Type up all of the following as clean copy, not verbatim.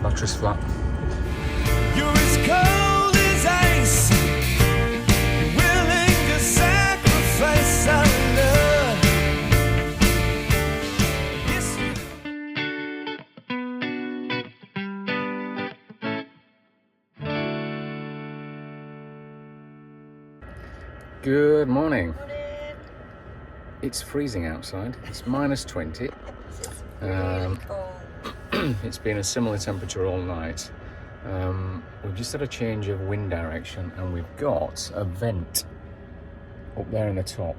Battery's flat. You're as cold as ice, willing to sacrifice our love. Yes, Good morning. It's freezing outside. It's minus 20. It's been a similar temperature all night. We've just had a change of wind direction and we've got a vent up there in the top,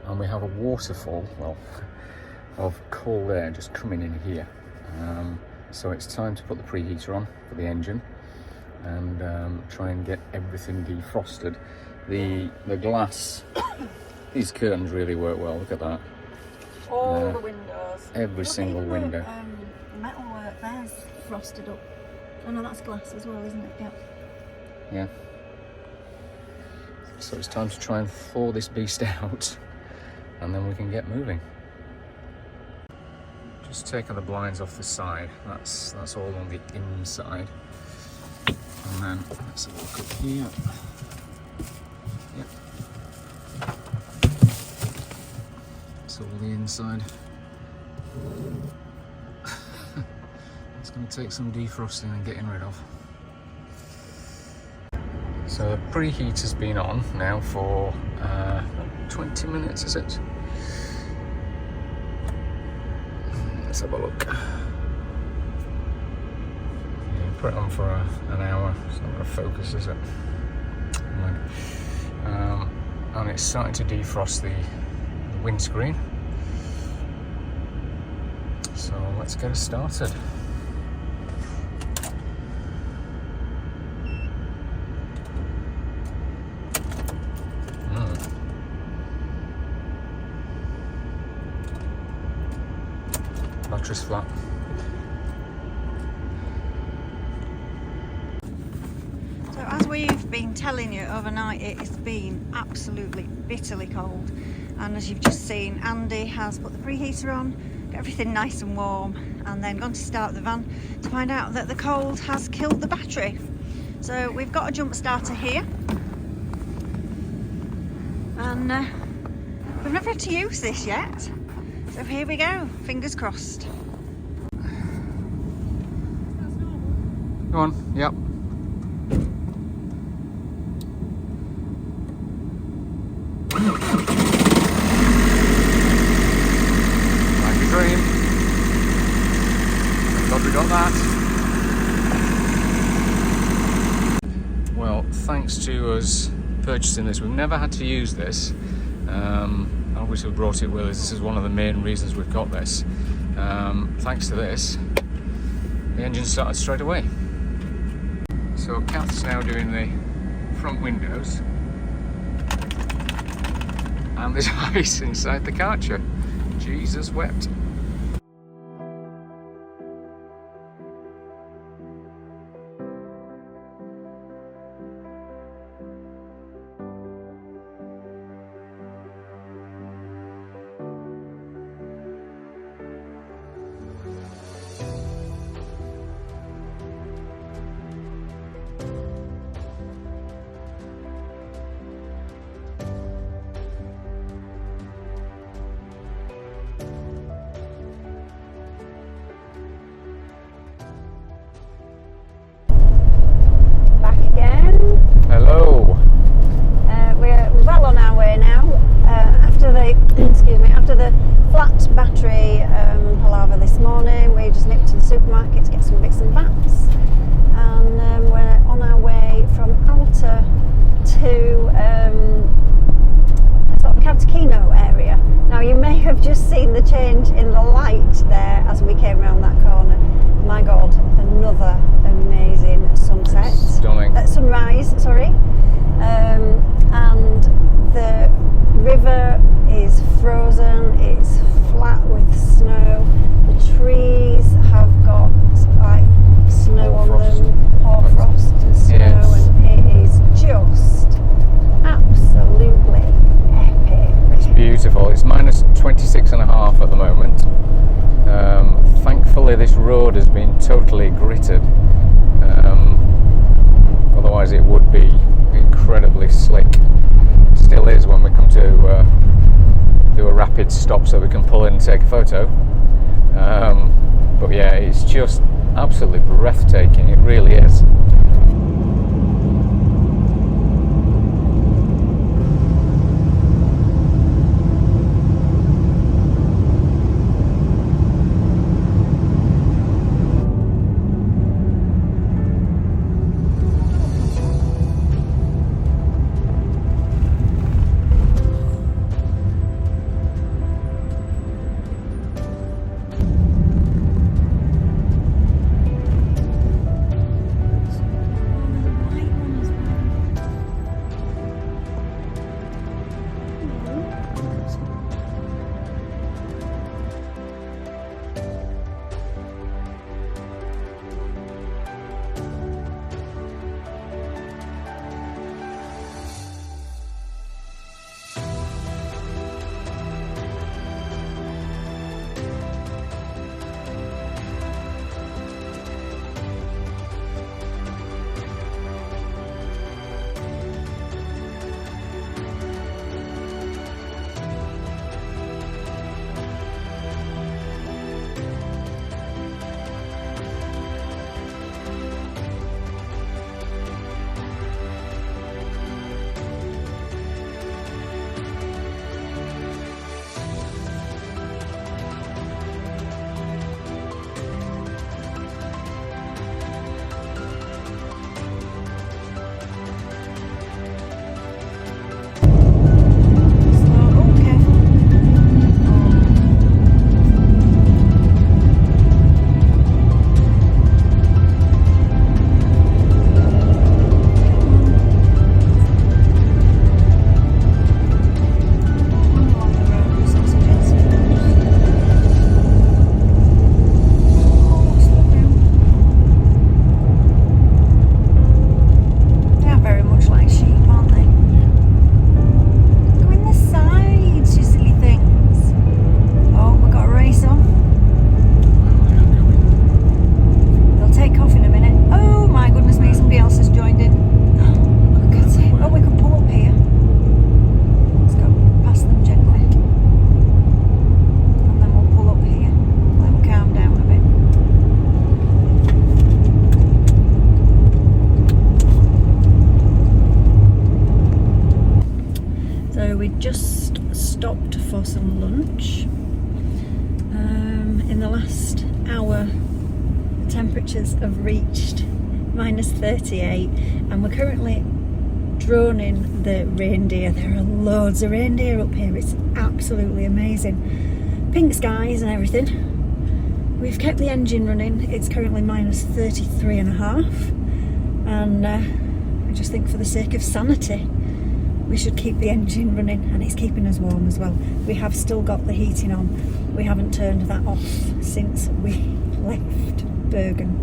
and we have a waterfall, well, of cold air just coming in here. So it's time to put the preheater on for the engine and try and get everything defrosted. The glass, these curtains really work well. Look at that. All the windows. Every single window. Metalwork there's frosted up. Oh no, that's glass as well, isn't it? Yep. Yeah. So it's time to try and thaw this beast out, and then we can get moving. Just taking the blinds off the side. That's all on the inside. And then let's have a look up here. Yep. It's all the inside. It's going to take some defrosting and getting rid of. So the preheater's been on now for 20 minutes, is it? Let's have a look. Yeah, put it on for an hour. It's not going to focus, is it? And it's starting to defrost the windscreen. So let's get it started. Battery's flat. So as we've been telling you overnight, it has been absolutely bitterly cold, and as you've just seen, Andy has put the preheater on, got everything nice and warm, and then gone to start the van to find out that the cold has killed the battery. So we've got a jump starter here, and we've never had to use this yet. So here we go, fingers crossed. Go on, yep. Like a dream. Thank God we got that. Well, thanks to us purchasing this, we've never had to use this. Obviously we brought it with us. This is one of the main reasons we've got this. Thanks to this, the engine started straight away. So Kath's now doing the front windows, and there's ice inside the Karcher. Jesus wept. Hello. We're well on our way now. After the after the flat battery palaver this morning, we just nipped to the supermarket to get some bits and bats, and we're on our way from Alta to sort of Cantakino area. Now you may have just seen the change in the light there as we came around that corner. My God, another amazing sunset. Stunning. Sunrise, sorry. And the river is frozen, it's flat with snow. The trees have got like snow on them, hoarfrost and snow, yes. And it is just absolutely epic. It's beautiful. It's minus 26.5 at the moment. Thankfully this road has been totally gritted. Otherwise it would be incredibly slick. Still is when we come to do a rapid stop so we can pull in and take a photo. But yeah, it's just absolutely breathtaking, it really is. Just stopped for some lunch. In the last hour, the temperatures have reached -38, and we're currently droning the reindeer. There are loads of reindeer up here. It's absolutely amazing. Pink skies and everything. We've kept the engine running. It's currently -33.5, and I just think for the sake of sanity, we should keep the engine running, and it's keeping us warm as well. We have still got the heating on. We haven't turned that off since we left Bergen.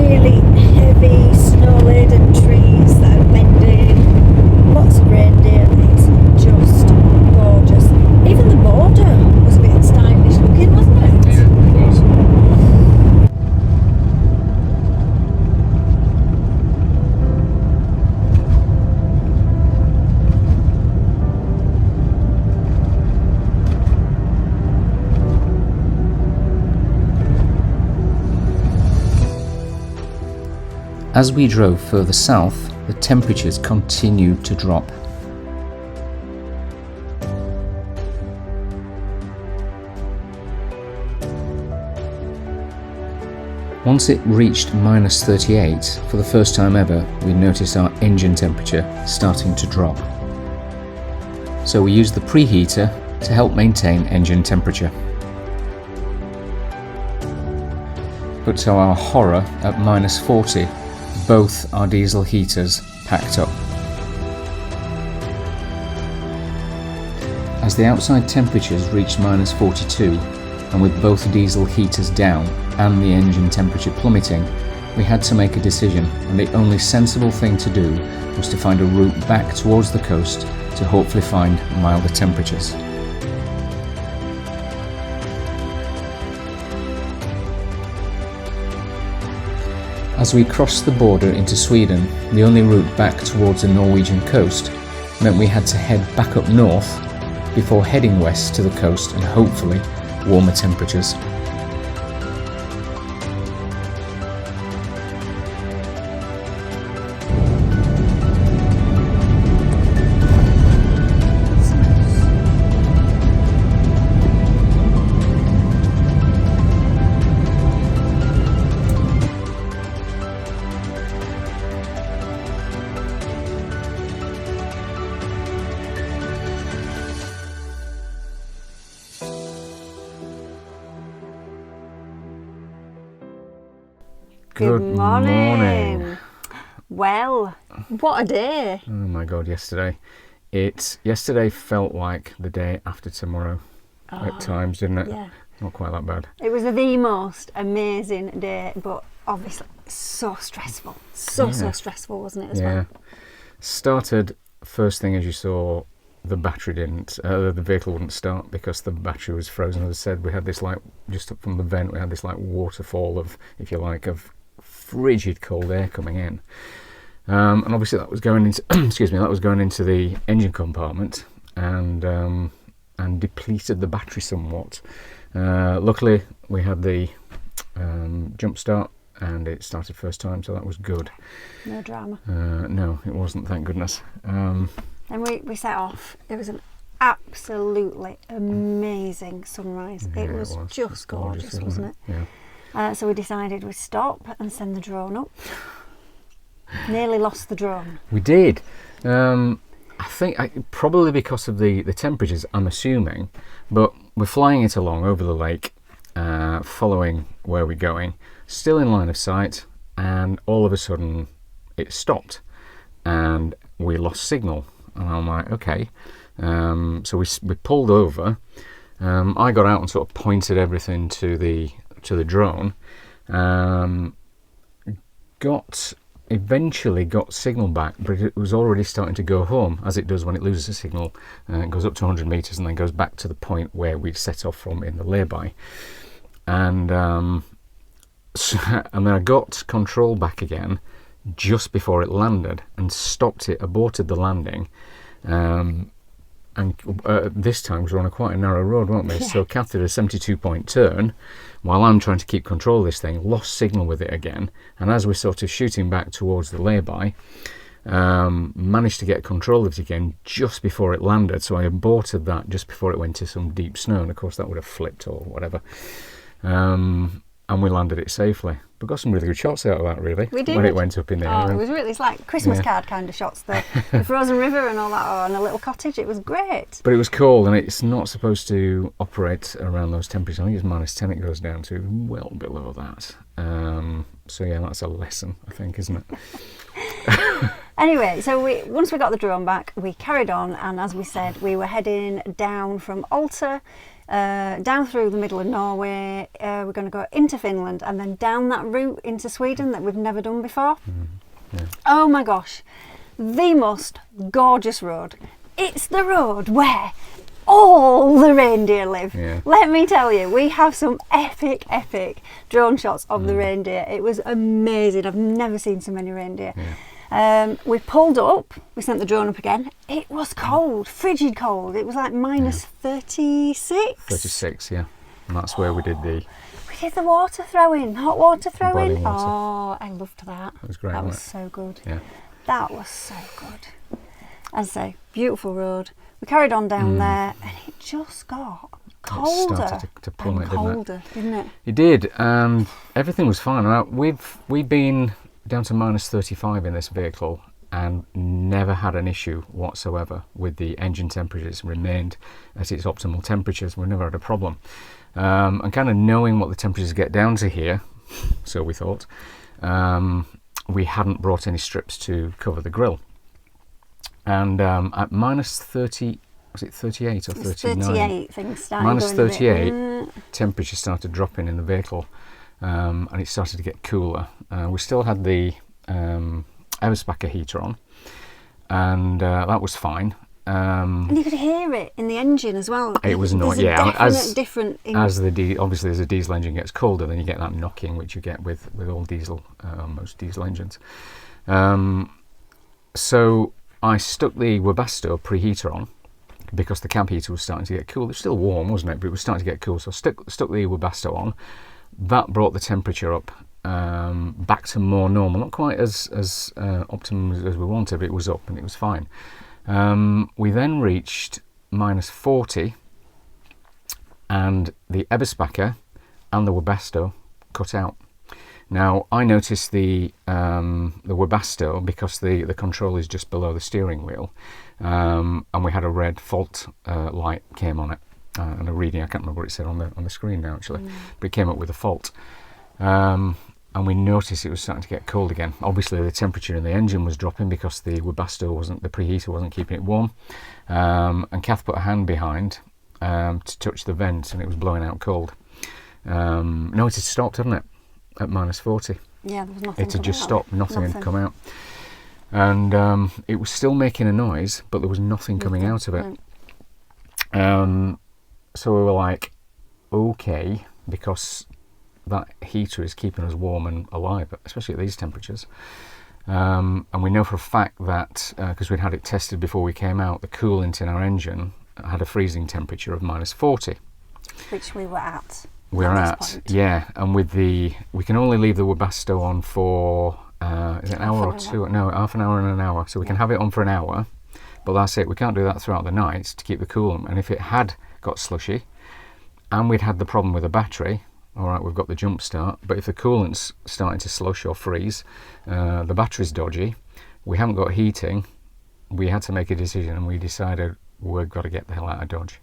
really heavy snow-laden trees that are bending, lots of reindeer. It's just gorgeous. Even the border was a bit stylish looking, wasn't it? Yeah, it was. As we drove further south, the temperatures continued to drop. Once it reached -38, for the first time ever, we noticed our engine temperature starting to drop. So we used the preheater to help maintain engine temperature. But to our horror, at -40, both our diesel heaters packed up. As the outside temperatures reached -42, and with both diesel heaters down and the engine temperature plummeting, we had to make a decision, and the only sensible thing to do was to find a route back towards the coast to hopefully find milder temperatures. As we crossed the border into Sweden, the only route back towards the Norwegian coast meant we had to head back up north before heading west to the coast and hopefully warmer temperatures. Good morning. Well, what a day. Oh my god, yesterday felt like the day after tomorrow at times, didn't it? Yeah. Not quite that bad. It was the most amazing day, but obviously so stressful. So stressful, wasn't it, as well? Started first thing as you saw, the battery didn't, the vehicle wouldn't start because the battery was frozen. As I said, we had this just up from the vent, we had this waterfall of, if you like, of frigid cold air coming in. And obviously that was going into, that was going into the engine compartment and depleted the battery somewhat. Luckily we had the jump start and it started first time, so that was good. No drama. No, it wasn't, thank goodness. And we set off. It was an absolutely amazing sunrise. Yeah, it was just gorgeous, wasn't it? Yeah. So we decided we'd stop and send the drone up. Nearly lost the drone. We did. I think probably because of the temperatures, I'm assuming, but we're flying it along over the lake, following where we're going, still in line of sight, and all of a sudden it stopped and we lost signal. And I'm like, okay. So we pulled over. I got out and sort of pointed everything to the drone. Eventually got signal back, but it was already starting to go home, as it does when it loses a signal. It goes up to 100 meters and then goes back to the point where we'd set off from in the lay-by. And then I got control back again just before it landed and stopped it, aborted the landing. And this time we were on quite a narrow road, weren't we? Yeah. So Kath did a 72-point turn while I'm trying to keep control of this thing, lost signal with it again, and as we're sort of shooting back towards the lay-by, managed to get control of it again just before it landed. So I aborted that just before it went to some deep snow, and of course that would have flipped or whatever. And we landed it safely. We got some really good shots out of that, really. We did. When it went up in the air. It was really, it's like Christmas card kind of shots. The frozen river and all that, and a little cottage. It was great. But it was cold, and it's not supposed to operate around those temperatures. I think it's -10 it goes down to, well below that. So yeah, that's a lesson, I think, isn't it? Anyway, so once we got the drone back, we carried on, and as we said, we were heading down from Alta down through the middle of Norway. We're going to go into Finland and then down that route into Sweden that we've never done before. Yeah. Oh my gosh, the most gorgeous road. It's the road where all the reindeer live. Yeah. Let me tell you, we have some epic drone shots of the reindeer. It was amazing. I've never seen so many reindeer. Yeah. We pulled up, we sent the drone up again. It was cold, frigid cold. It was like minus 36. 36, yeah. And that's where we did the... We did the water throwing, hot water throwing. Boiling water. Oh, I loved that. That was great, That was wasn't so good. Yeah. That was so good. As I say, beautiful road. We carried on down there and it just got colder. It started to plummet, and didn't it? colder, didn't it? It did, and everything was fine. Now, we've been down to minus 35 in this vehicle and never had an issue whatsoever with the engine temperatures. Remained at its optimal temperatures. We've never had a problem. And kind of knowing what the temperatures get down to here, so we thought, we hadn't brought any strips to cover the grille. And at minus 30, was it 38 or 39? 38, things started Minus going a bit, 38, temperature started dropping in the vehicle, and it started to get cooler. We still had the Everspacker heater on, and that was fine. And you could hear it in the engine as well. It was not, There's a yeah. definite different As obviously as the diesel engine gets colder, then you get that knocking, which you get with all diesel, most diesel engines. So I stuck the Webasto preheater on because the cab heater was starting to get cool. It was still warm, wasn't it? But it was starting to get cool. So I stuck the Webasto on. That brought the temperature up back to more normal. Not quite as optimum as we wanted, but it was up and it was fine. We then reached minus 40 and the Everspacker and the Webasto cut out. Now I noticed the Webasto because the control is just below the steering wheel, and we had a red fault light came on it and a reading. I can't remember what it said on the screen now actually, but it came up with a fault. And we noticed it was starting to get cold again. Obviously the temperature in the engine was dropping because the Webasto the preheater wasn't keeping it warm. And Kath put a hand behind to touch the vent and it was blowing out cold. No, it had stopped, hadn't it? At minus 40. Yeah, there was nothing. It had just stopped, nothing had come out. And it was still making a noise, but there was nothing coming out of it. So we were like, okay, because that heater is keeping us warm and alive, especially at these temperatures. And we know for a fact that, because we'd had it tested before we came out, the coolant in our engine had a freezing temperature of minus 40. Which we were at. We're at, yeah, and with we can only leave the Webasto on for, is it an hour or two? No, half an hour and an hour. So we can have it on for an hour, but that's it. We can't do that throughout the night to keep the coolant. And if it had got slushy, and we'd had the problem with the battery, all right, we've got the jump start, but if the coolant's starting to slush or freeze, the battery's dodgy, we haven't got heating, we had to make a decision and we decided we've got to get the hell out of Dodge.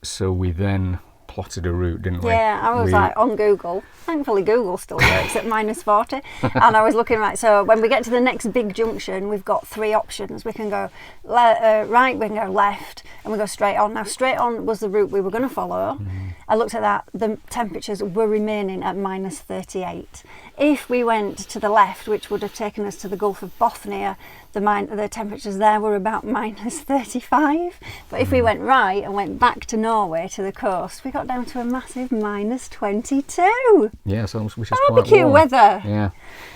So we then plotted a route, didn't we? Yeah, I was like on Google. Thankfully Google still works at minus 40. And I was looking right, so when we get to the next big junction, we've got three options. We can go right, we can go left, and we go straight on. Now straight on was the route we were going to follow. I looked at that, the temperatures were remaining at minus 38. If we went to the left, which would have taken us to the Gulf of Bothnia, the temperatures there were about minus 35. But if we went right and went back to Norway, to the coast, we got down to a massive minus 22. Yeah, so which is quite Barbecue warm. weather. Yeah.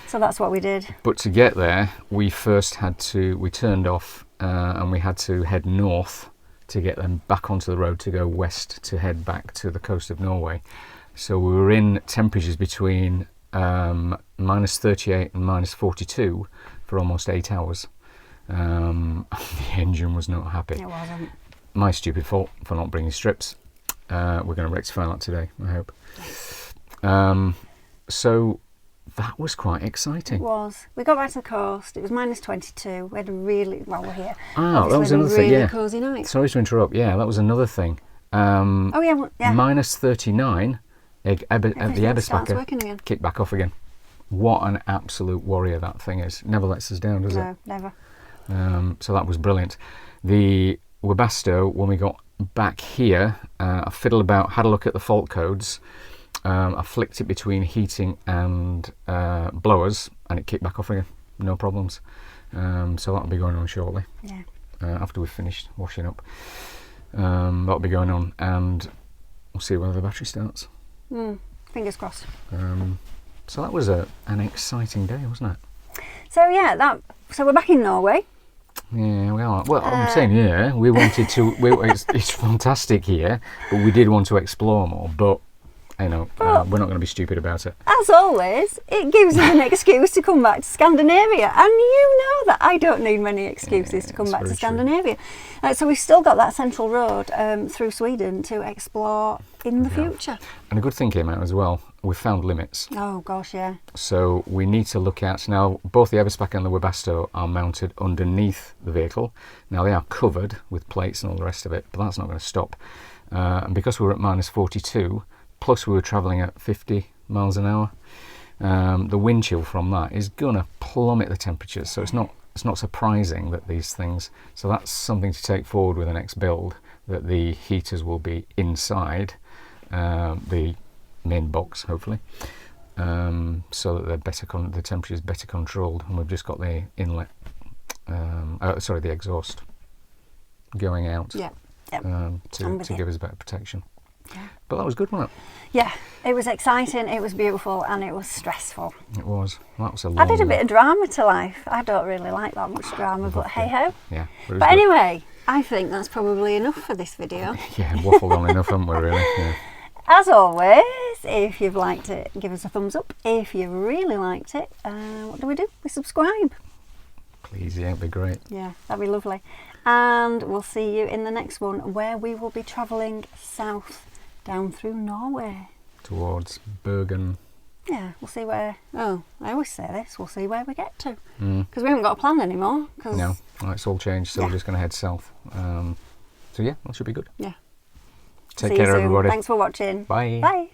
So that's what we did. But to get there, we turned off and we had to head north to get them back onto the road to go west to head back to the coast of Norway. So we were in temperatures between minus 38 and minus 42 for almost 8 hours. The engine was not happy. It wasn't. My stupid fault for not bringing strips. We're going to rectify that today, I hope. So that was quite exciting. It was. We got back to the coast. It was minus 22. We had a really, well, we're here. That was another thing, really cosy night. Sorry to interrupt. Yeah, that was another thing. Yeah. Minus 39 at the Everspacker Everspacker kicked back off again. What an absolute warrior that thing is. Never lets us down, does it? No, never. So that was brilliant. The Webasto, when we got back here, I fiddled about, had a look at the fault codes. I flicked it between heating and blowers, and it kicked back off again, no problems. So that'll be going on shortly. Yeah. After we've finished washing up, that'll be going on, and we'll see whether the battery starts. Fingers crossed. So that was an exciting day, wasn't it? So yeah, so we're back in Norway. Yeah, we are. Well, I'm saying, yeah, we wanted to. It's fantastic here, but we did want to explore more. But we're not going to be stupid about it. As always, it gives us an excuse to come back to Scandinavia, and you know that I don't need many excuses to come back to Scandinavia. So we've still got that central road through Sweden to explore in the future. And a good thing came out as well. We found limits. Oh gosh, yeah. So we need to look at now. Both the Everspack and the Webasto are mounted underneath the vehicle. Now they are covered with plates and all the rest of it, but that's not going to stop. And because we were at -42. Plus we were travelling at 50 miles an hour. The wind chill from that is gonna plummet the temperatures. So it's not surprising that these things. So that's something to take forward with the next build. That the heaters will be inside the main box, hopefully, so that they're better. The temperature is better controlled, and we've just got the inlet. The exhaust going out. Yeah. To give us better protection. Yeah. But that was good, wasn't it? Yeah, it was exciting, it was beautiful, and it was stressful. It was. That was a long I did a bit of drama to life. I don't really like that much drama, but hey ho. Yeah. But anyway, I think that's probably enough for this video. Yeah, waffled on enough, haven't we, really? Yeah. As always, if you've liked it, give us a thumbs up. If you really liked it, what do? We subscribe. Please, yeah, it'd be great. Yeah, that'd be lovely. And we'll see you in the next one, where we will be travelling south down through Norway. Towards Bergen. Yeah, we'll see where... Oh, I always say this. We'll see where we get to. Because we haven't got a plan anymore. No, it's all changed, so we're just going to head south. So yeah, that should be good. Yeah. Take care, everybody. Thanks for watching. Bye. Bye.